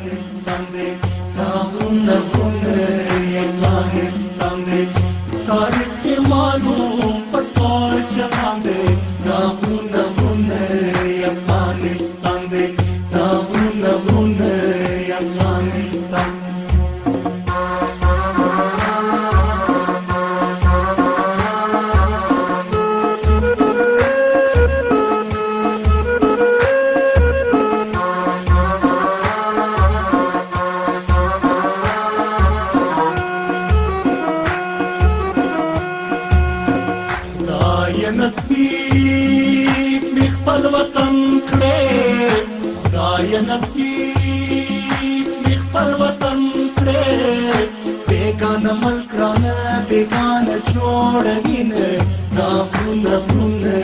افغانستان دی دا غرونه غرونه افغانستان دی تاریخ یې معلوم په ټول جهان دی دا غرونه غرونه افغانستان دی دا غرونه غرونه افغانستان نصیب می خپل وطن کړې خدای نصیب می خپل وطن کړې بیگانه ملکانه بیگانه جوړوینه دا غرونه غرونه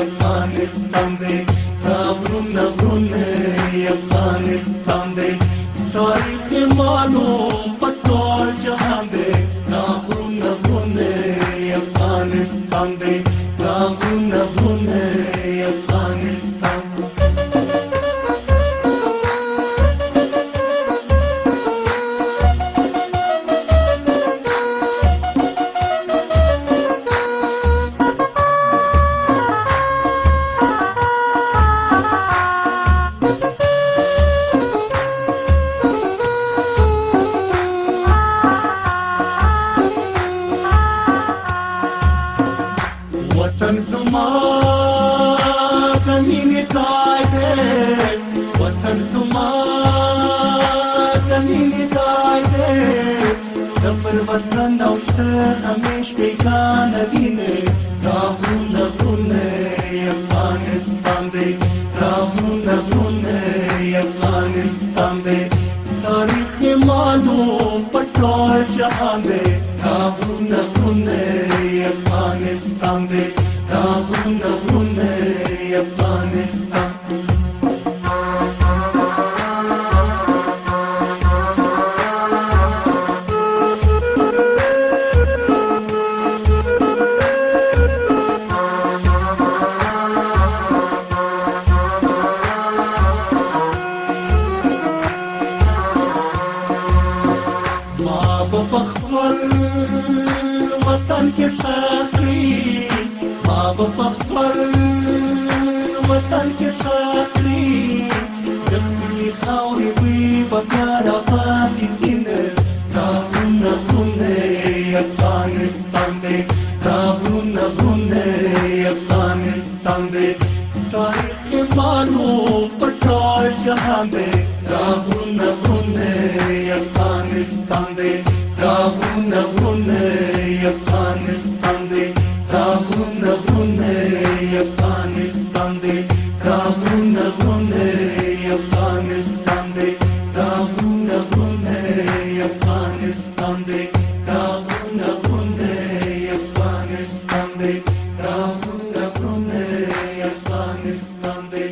افغانستان دی دا غرونه غرونه افغانستان دی تاریخ معلوم په ټول جهان دی دا غرونه غرونه افغانستان دی دا غرونه غرونه افغانستان وطن زما د مینې ځای دی وطن زما د مینې ځای دی د بل وطن او ته همیش بیگانه وینې دا غرونه غرونه افغانستان دی دا غرونه غرونه افغانستان دی تاریخ یې معلوم په ټول جهان دی دا غرونه غرونه افغانستان دی دا غرونه غرونه افغانستان ما به په خپل وطن کې ښاخلي ما به په خپل وطن کې ښاخلي د خپلې خاورې بوی به بیا راپاتې ځینه دا غرونه غرونه افغانستان دی دا غرونه غرونه افغانستان دی تاریخ یې معلوم په ټول جهان دی دا غرونه غرونه افغانستان دی دا غرونه غرونه افغانستان دی دا غرونه غرونه افغانستان دی دا غرونه غرونه افغانستان دی دا غرونه غرونه افغانستان دی دا غرونه غرونه افغانستان دی دا غرونه غرونه افغانستان دی